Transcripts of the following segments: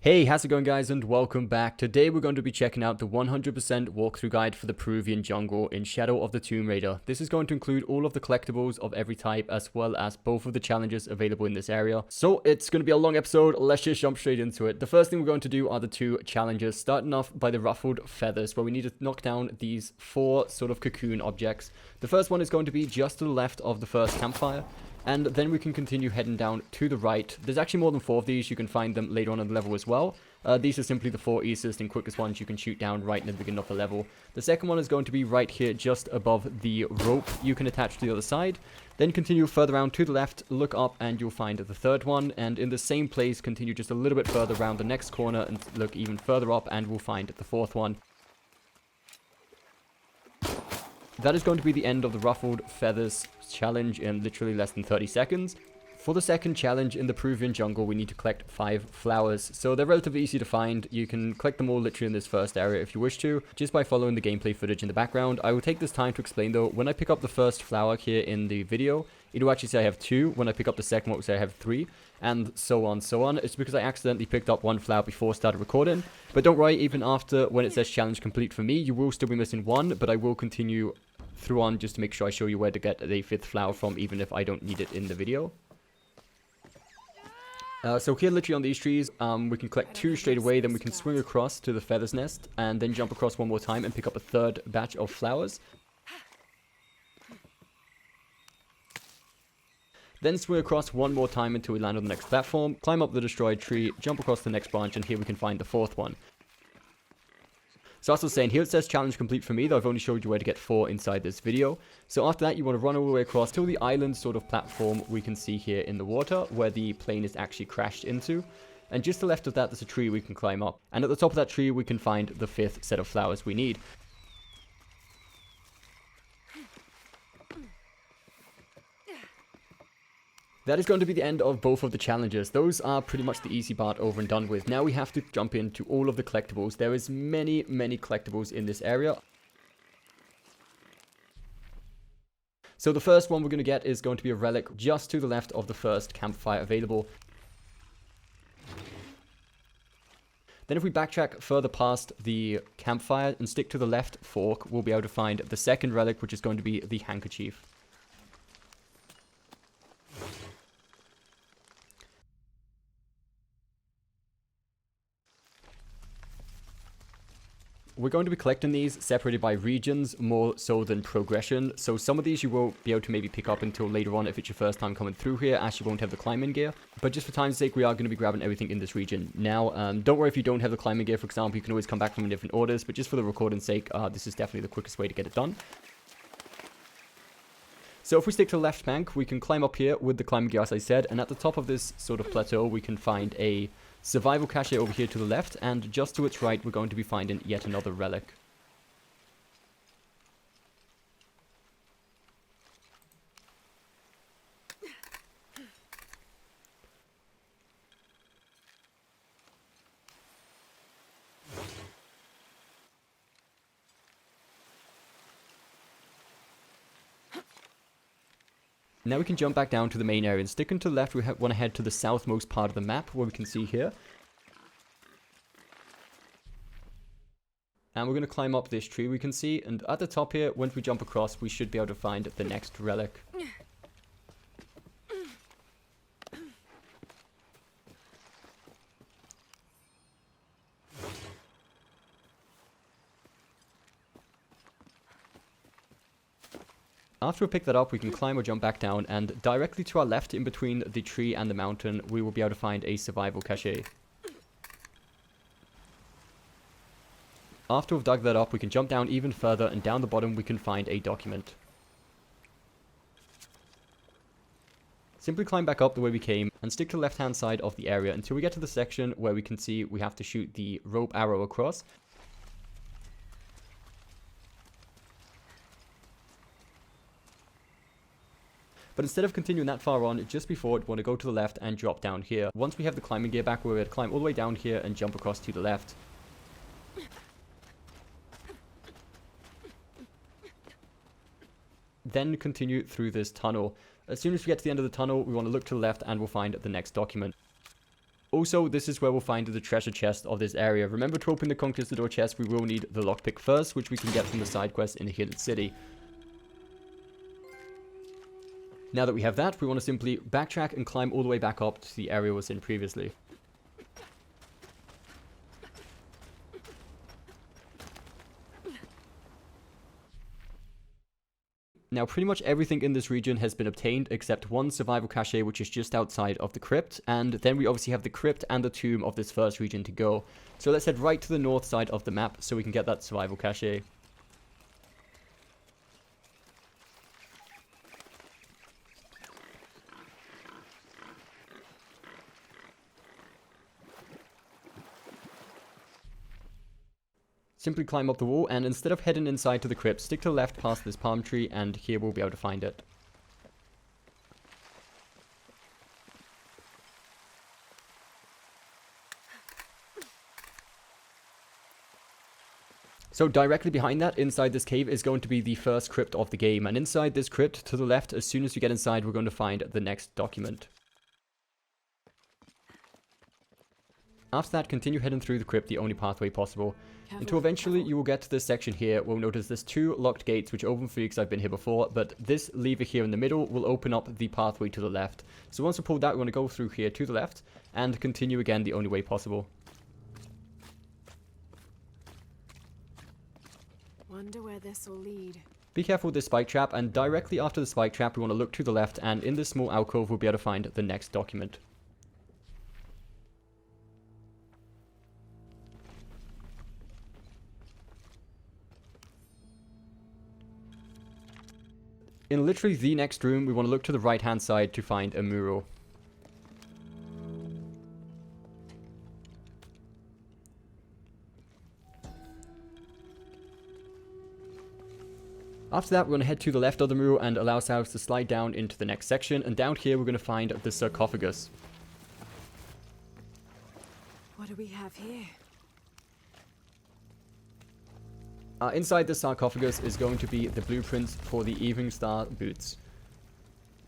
Hey, how's it going guys, and welcome back. Today we're going to be checking out the 100% walkthrough guide for the Peruvian jungle in Shadow of the Tomb Raider. This is going to include all of the collectibles of every type as well as both of the challenges available in this area. So it's going to be a long episode, let's just jump straight into it. The first thing we're going to do are the two challenges, starting off by the ruffled feathers, where we need to knock down these four sort of cocoon objects. The first one is going to be just to the left of the first campfire. And then we can continue heading down to the right. There's actually more than 4 of these. You can find them later on in the level as well. These are simply the 4 easiest and quickest ones you can shoot down right in the beginning of the level. The second one is going to be right here just above the rope you can attach to the other side. Then continue further around to the left, look up, and you'll find the third one. And in the same place, continue just a little bit further around the next corner and look even further up, and we'll find the fourth one. That is going to be the end of the ruffled feathers challenge in literally less than 30 seconds. For the second challenge in the Peruvian jungle, we need to collect 5 flowers. So they're relatively easy to find. You can collect them all literally in this first area if you wish to, just by following the gameplay footage in the background. I will take this time to explain though. When I pick up the first flower here in the video, it will actually say I have 2. When I pick up the second one, it will say I have 3. And so on, so on. It's because I accidentally picked up 1 flower before I started recording. But don't worry, even after when it says challenge complete for me, you will still be missing 1, but I will continue through on just to make sure I show you where to get the 5th flower from, even if I don't need it in the video. So here literally on these trees, we can collect 2 straight away, then we can swing across to the feathers nest, and then jump across 1 more time and pick up a 3rd batch of flowers. Then swing across 1 more time until we land on the next platform, climb up the destroyed tree, jump across the next branch, and here we can find the 4th one. So as I was saying, here it says challenge complete for me, though I've only showed you where to get 4 inside this video. So after that, you want to run all the way across till the island sort of platform we can see here in the water, where the plane is actually crashed into. And just to the left of that, there's a tree we can climb up. And at the top of that tree, we can find the 5th set of flowers we need. That is going to be the end of both of the challenges. Those are pretty much the easy part over and done with. Now we have to jump into all of the collectibles. There is many collectibles in this area. So the first one we're going to get is going to be a relic just to the left of the first campfire available. Then if we backtrack further past the campfire and stick to the left fork, we'll be able to find the second relic, which is going to be the handkerchief. We're going to be collecting these separated by regions more so than progression. So some of these you won't be able to maybe pick up until later on if it's your first time coming through here, as you won't have the climbing gear. But just for time's sake, we are going to be grabbing everything in this region. Now, don't worry if you don't have the climbing gear, for example, you can always come back from in different orders. But just for the recording's sake, this is definitely the quickest way to get it done. So if we stick to the left bank, we can climb up here with the climbing gear, as I said. And at the top of this sort of plateau, we can find a survival cache over here to the left, and just to its right we're going to be finding yet another relic. Now we can jump back down to the main area, and sticking to the left we want to head to the southmost part of the map, where we can see here. And we're going to climb up this tree we can see, and at the top here, once we jump across, we should be able to find the next relic. After we pick that up, we can climb or jump back down, and directly to our left, in between the tree and the mountain, we will be able to find a survival cache. After we've dug that up, we can jump down even further, and down the bottom we can find a document. Simply climb back up the way we came, and stick to the left hand side of the area until we get to the section where we can see we have to shoot the rope arrow across. But instead of continuing that far on, just before it, we want to go to the left and drop down here. Once we have the climbing gear back, we're going to climb all the way down here and jump across to the left. Then continue through this tunnel. As soon as we get to the end of the tunnel, we want to look to the left and we'll find the next document. Also, this is where we'll find the treasure chest of this area. Remember, to open the Conquistador chest, we will need the lockpick first, which we can get from the side quest in the Hidden City. Now that we have that, we want to simply backtrack and climb all the way back up to the area we was in previously. Now, pretty much everything in this region has been obtained except one survival cache, which is just outside of the crypt, and then we obviously have the crypt and the tomb of this first region to go. So let's head right to the north side of the map so we can get that survival cache. Simply climb up the wall, and instead of heading inside to the crypt, stick to the left past this palm tree, and here we'll be able to find it. So directly behind that, inside this cave, is going to be the first crypt of the game, and inside this crypt, to the left, as soon as we get inside, we're going to find the next document. After that, continue heading through the crypt the only pathway possible, until eventually you will get to this section here. We'll notice there's two locked gates which open for you because I've been here before, but this lever here in the middle will open up the pathway to the left. So once we pull that, we're going to go through here to the left and continue again the only way possible. Wonder where this will lead. Be careful with this spike trap, and directly after the spike trap we want to look to the left, and in this small alcove we'll be able to find the next document. In literally the next room, we want to look to the right-hand side to find a mural. After that, we're going to head to the left of the mural and allow ourselves to slide down into the next section. And down here, we're going to find the sarcophagus. What do we have here? Inside the sarcophagus is going to be the blueprints for the Evening Star boots.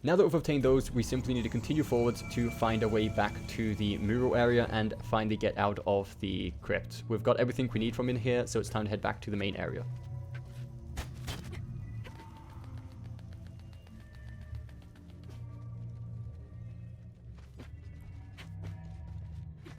Now that we've obtained those, we simply need to continue forwards to find our way back to the mural area and finally get out of the crypt. We've got everything we need from in here, so it's time to head back to the main area.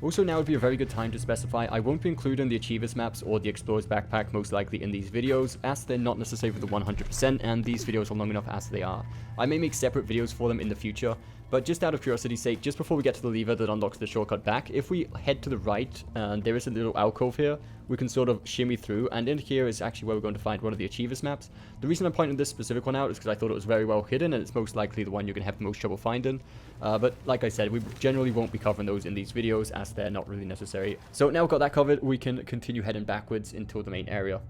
Also, now would be a very good time to specify I won't be including the Achievers maps or the Explorer's Backpack most likely in these videos, as they're not necessary for the 100% and these videos are long enough as they are. I may make separate videos for them in the future, but just out of curiosity's sake, just before we get to the lever that unlocks the shortcut back, if we head to the right, there is a little alcove here, we can sort of shimmy through, and in here is actually where we're going to find one of the Achievers maps. The reason I'm pointing this specific one out is because I thought it was very well hidden, and it's most likely the one you're going to have the most trouble finding. But like I said, we generally won't be covering those in these videos, as they're not really necessary. So now we've got that covered, we can continue heading backwards into the main area.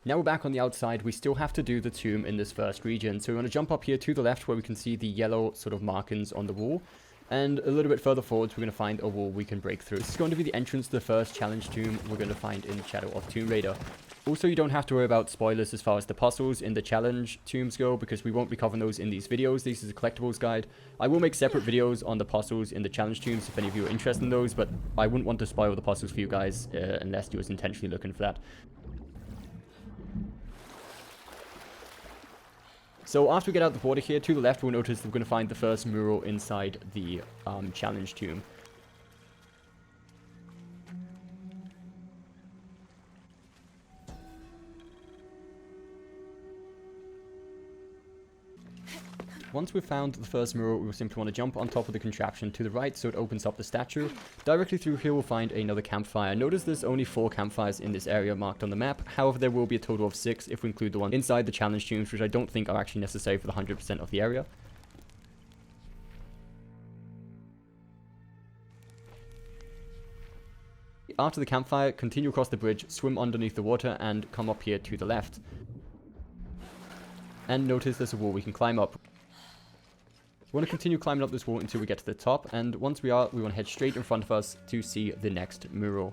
Now we're back on the outside, we still have to do the tomb in this first region. So we want to jump up here to the left where we can see the yellow sort of markings on the wall. And a little bit further forwards, we're going to find a wall we can break through. This is going to be the entrance to the first challenge tomb we're going to find in Shadow of Tomb Raider. Also, you don't have to worry about spoilers as far as the puzzles in the challenge tombs go, because we won't be covering those in these videos. This is a collectibles guide. I will make separate videos on the puzzles in the challenge tombs if any of you are interested in those, but I wouldn't want to spoil the puzzles for you guys unless you was intentionally looking for that. So after we get out the border here, to the left, we'll notice that we're going to find the first mural inside the challenge tomb. Once we've found the first mural, we'll simply want to jump on top of the contraption to the right so it opens up the statue. Directly through here we'll find another campfire. Notice there's only 4 campfires in this area marked on the map, however there will be a total of 6 if we include the one inside the challenge tombs, which I don't think are actually necessary for the 100% of the area. After the campfire, continue across the bridge, swim underneath the water and come up here to the left. And notice there's a wall we can climb up. We want to continue climbing up this wall until we get to the top, and once we are, we want to head straight in front of us to see the next mural.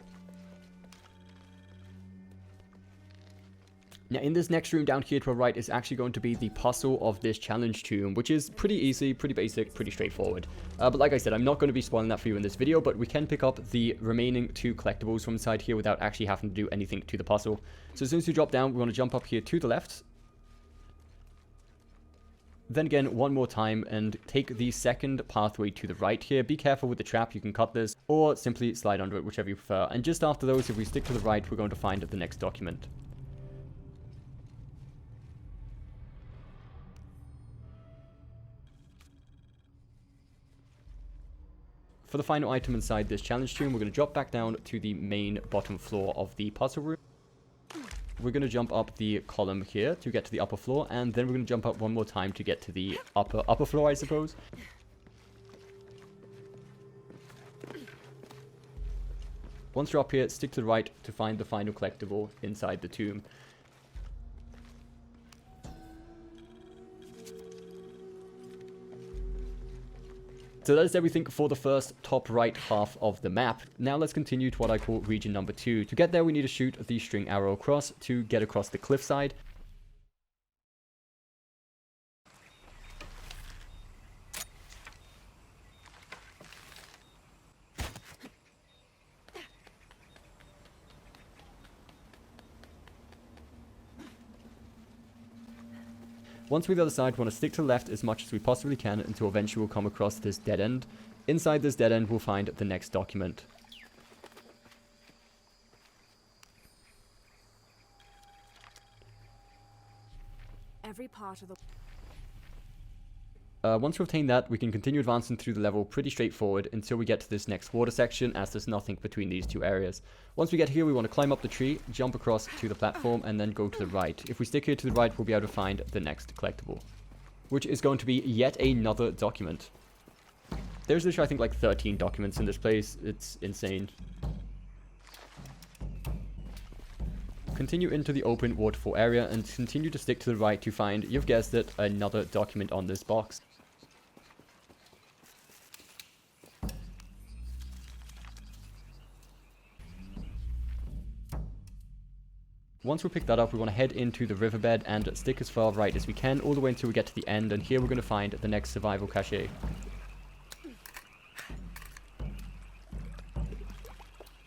Now, in this next room down here to our right is actually going to be the puzzle of this challenge tomb, which is pretty easy, pretty basic, pretty straightforward. But like I said, I'm not going to be spoiling that for you in this video, but we can pick up the remaining 2 collectibles from inside here without actually having to do anything to the puzzle. So as soon as you drop down, we want to jump up here to the left. Then again, one more time, and take the second pathway to the right here. Be careful with the trap, you can cut this, or simply slide under it, whichever you prefer. And just after those, if we stick to the right, we're going to find the next document. For the final item inside this challenge tomb, we're going to drop back down to the main bottom floor of the puzzle room. We're going to jump up the column here to get to the upper floor, and then we're going to jump up one more time to get to the upper floor, I suppose. Once you're up here, stick to the right to find the final collectible inside the tomb. So that is everything for the first top right half of the map. Now let's continue to what I call region number 2. To get there, we need to shoot the string arrow across to get across the cliffside. Once we're the other side, we want to stick to the left as much as we possibly can until eventually we'll come across this dead end. Inside this dead end, we'll find the next document. Every part of the... Once we obtain that, we can continue advancing through the level pretty straightforward until we get to this next water section, as there's nothing between these 2 areas. Once we get here, we want to climb up the tree, jump across to the platform, and then go to the right. If we stick here to the right, we'll be able to find the next collectible, which is going to be yet another document. There's literally, I think, like 13 documents in this place. It's insane. Continue into the open waterfall area and continue to stick to the right to find, you've guessed it, another document on this box. Once we pick that up, we want to head into the riverbed and stick as far right as we can, all the way until we get to the end, and here we're going to find the next survival cache.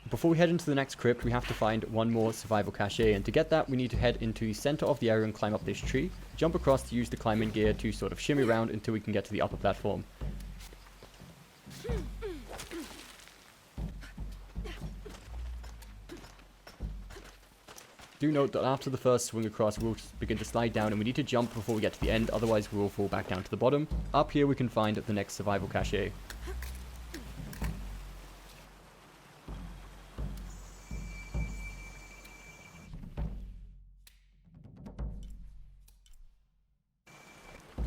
Before we head into the next crypt, we have to find one more survival cache, and to get that, we need to head into the center of the area and climb up this tree, jump across to use the climbing gear to sort of shimmy around until we can get to the upper platform. Do note that after the first swing across, we'll begin to slide down, and we need to jump before we get to the end, otherwise we will fall back down to the bottom. Up here we can find the next survival cache.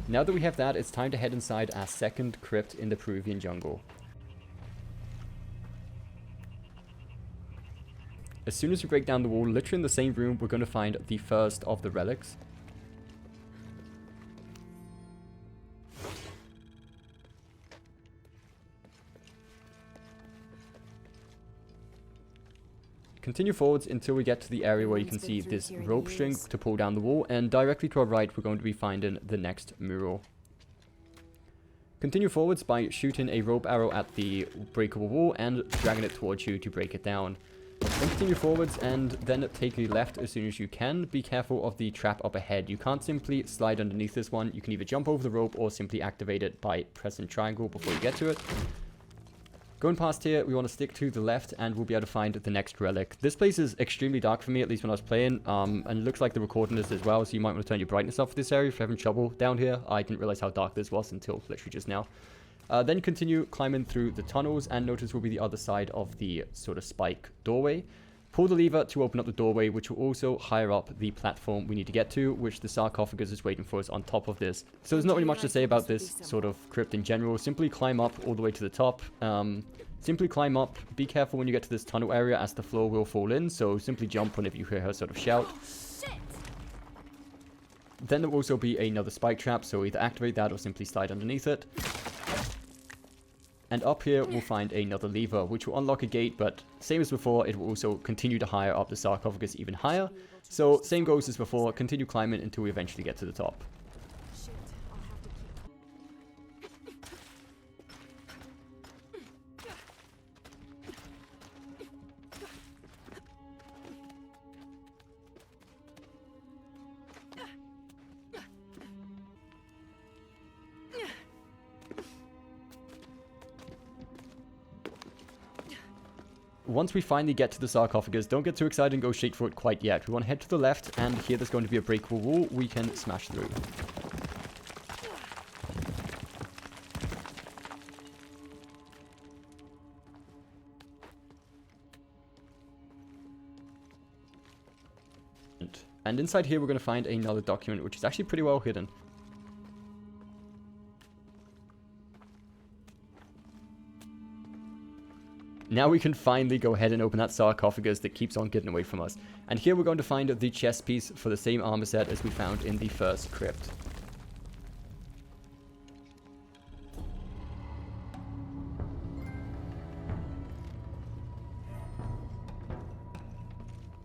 Now that we have that, it's time to head inside our second crypt in the Peruvian jungle. As soon as we break down the wall, literally in the same room, we're going to find the first of the relics. Continue forwards until we get to the area where you can see this rope string to pull down the wall, and directly to our right we're going to be finding the next mural. Continue forwards by shooting a rope arrow at the breakable wall and dragging it towards you to break it down. Then continue forwards and then take a left as soon as you can. Be careful of the trap up ahead. You can't simply slide underneath this one. You can either jump over the rope or simply activate it by pressing triangle before you get to it. Going past here, we want to stick to the left and we'll be able to find the next relic. This place is extremely dark for me, at least when I was playing, and it looks like the recording is as well, so you might want to turn your brightness up for this area if you're having trouble down here. I didn't realize how dark this was until literally just now. Then continue climbing through the tunnels, and notice will be the other side of the sort of spike doorway. Pull the lever to open up the doorway, which will also higher up the platform we need to get to, which the sarcophagus is waiting for us on top of this. So there's not really much to say about this sort of crypt in general. Simply climb up all the way to the top. Simply climb up. Be careful when you get to this tunnel area, as the floor will fall in, so simply jump whenever you hear her sort of shout. Then there will also be another spike trap, so either activate that or simply slide underneath it. And up here, we'll find another lever, which will unlock a gate, but same as before, it will also continue to higher up the sarcophagus even higher. So same goes as before, continue climbing until we eventually get to the top. Shit, I'll have to Once we finally get to the sarcophagus, don't get too excited and go straight for it quite yet. We want to head to the left, and here there's going to be a breakable wall we can smash through. And inside here we're going to find another document, which is actually pretty well hidden. Now we can finally go ahead and open that sarcophagus that keeps on getting away from us. And here we're going to find the chest piece for the same armor set as we found in the first crypt.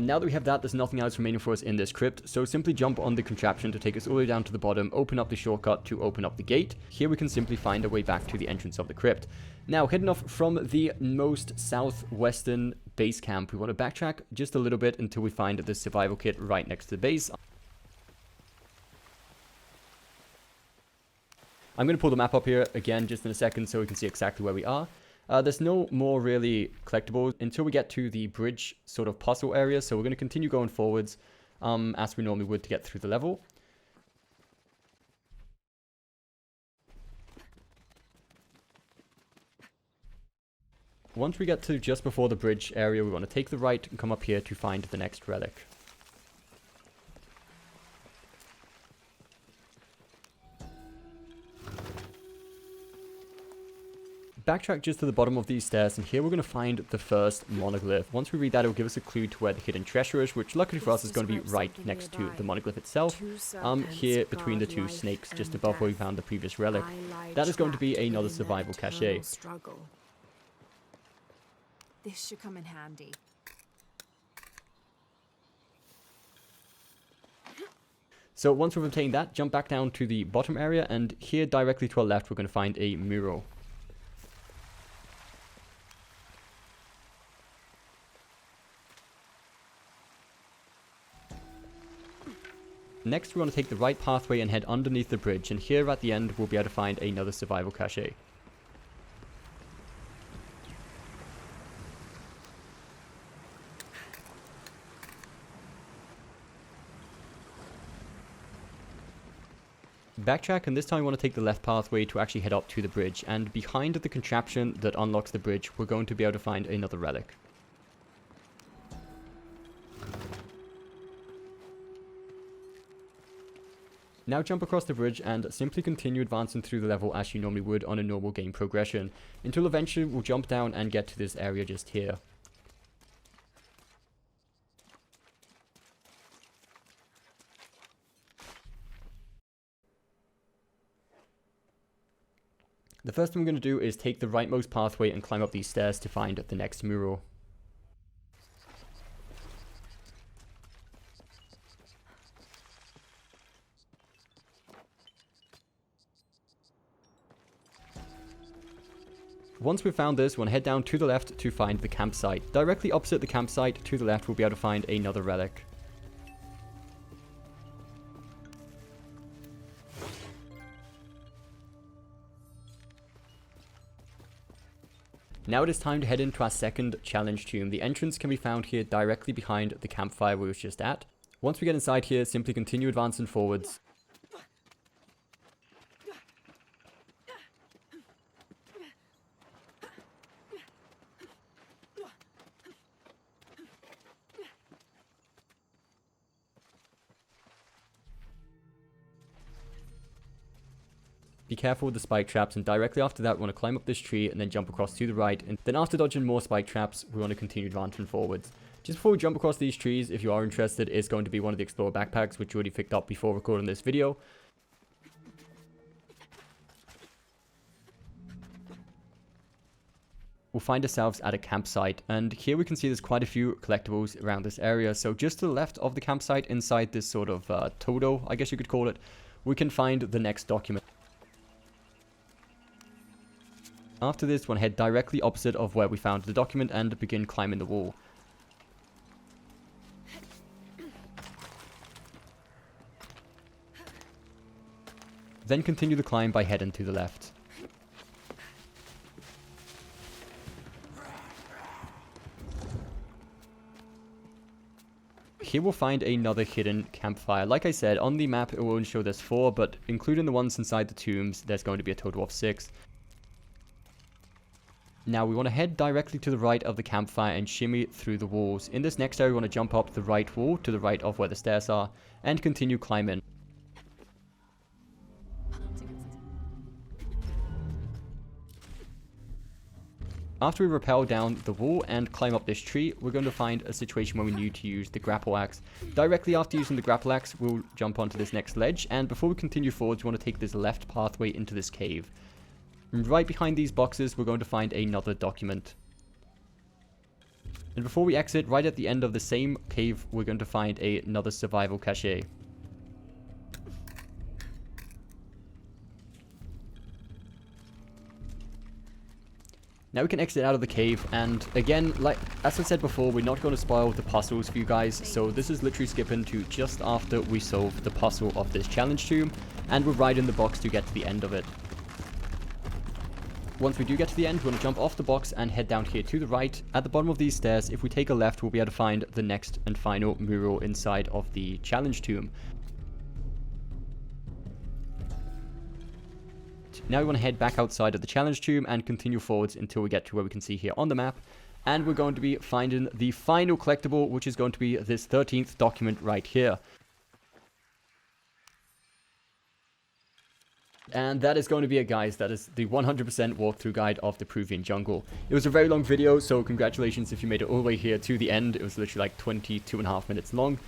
Now that we have that, there's nothing else remaining for us in this crypt, so simply jump on the contraption to take us all the way down to the bottom, open up the shortcut to open up the gate. Here we can simply find a way back to the entrance of the crypt. Now, heading off from the most southwestern base camp, we want to backtrack just a little bit until we find the survival kit right next to the base. I'm going to pull the map up here again just in a second so we can see exactly where we are. There's no more really collectibles until we get to the bridge sort of puzzle area, so we're going to continue going forwards as we normally would to get through the level. Once we get to just before the bridge area, we want to take the right and come up here to find the next relic. Backtrack just to the bottom of these stairs, and here we're going to find the first monoglyph. Once we read that, it'll give us a clue to where the hidden treasure is, which luckily for us is going to be right next to the monoglyph itself. Here between the two snakes, just above where we found the previous relic. That is going to be another survival cache. This should come in handy. So once we've obtained that, jump back down to the bottom area, and here directly to our left, we're going to find a mural. Next, we want to take the right pathway and head underneath the bridge, and here at the end, we'll be able to find another survival cache. Backtrack, and this time we want to take the left pathway to actually head up to the bridge, and behind the contraption that unlocks the bridge, we're going to be able to find another relic. Now jump across the bridge and simply continue advancing through the level as you normally would on a normal game progression, until eventually we'll jump down and get to this area just here. The first thing we're going to do is take the rightmost pathway and climb up these stairs to find the next mural. Once we've found this, we'll head down to the left to find the campsite. Directly opposite the campsite, to the left, we'll be able to find another relic. Now it is time to head into our second challenge tomb. The entrance can be found here directly behind the campfire we were just at. Once we get inside here, simply continue advancing forwards. Be careful with the spike traps, and directly after that we want to climb up this tree and then jump across to the right, and then after dodging more spike traps we want to continue advancing forwards. Just before we jump across these trees, if you are interested, it's going to be one of the Explorer backpacks, which you already picked up before recording this video. We'll find ourselves at a campsite, and here we can see there's quite a few collectibles around this area. So just to the left of the campsite, inside this sort of todo, I guess you could call it, we can find the next document. After this, we'll head directly opposite of where we found the document and begin climbing the wall. Then continue the climb by heading to the left. Here we'll find another hidden campfire. Like I said, on the map it will only show there's 4, but including the ones inside the tombs, there's going to be a total of 6. Now we want to head directly to the right of the campfire and shimmy through the walls. In this next area we want to jump up the right wall to the right of where the stairs are and continue climbing. After we rappel down the wall and climb up this tree, we're going to find a situation where we need to use the grapple axe. Directly after using the grapple axe, we'll jump onto this next ledge, and before we continue forwards, we want to take this left pathway into this cave. And right behind these boxes, we're going to find another document. And before we exit, right at the end of the same cave, we're going to find another survival cache. Now we can exit out of the cave, and again, like as I said before, we're not going to spoil the puzzles for you guys, so this is literally skipping to just after we solve the puzzle of this challenge tomb, and we're right in the box to get to the end of it. Once we do get to the end, we're going to jump off the box and head down here to the right. At the bottom of these stairs, if we take a left, we'll be able to find the next and final mural inside of the challenge tomb. Now we want to head back outside of the challenge tomb and continue forwards until we get to where we can see here on the map. And we're going to be finding the final collectible, which is going to be this 13th document right here. And that is going to be it, guys. That is the 100% walkthrough guide of the Peruvian jungle. It was a very long video, so congratulations if you made it all the way here to the end. It was literally like 22.5 minutes long.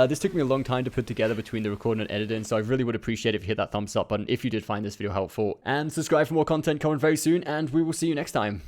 This took me a long time to put together between the recording and editing, so I really would appreciate it if you hit that thumbs up button if you did find this video helpful. And subscribe for more content coming very soon, and we will see you next time.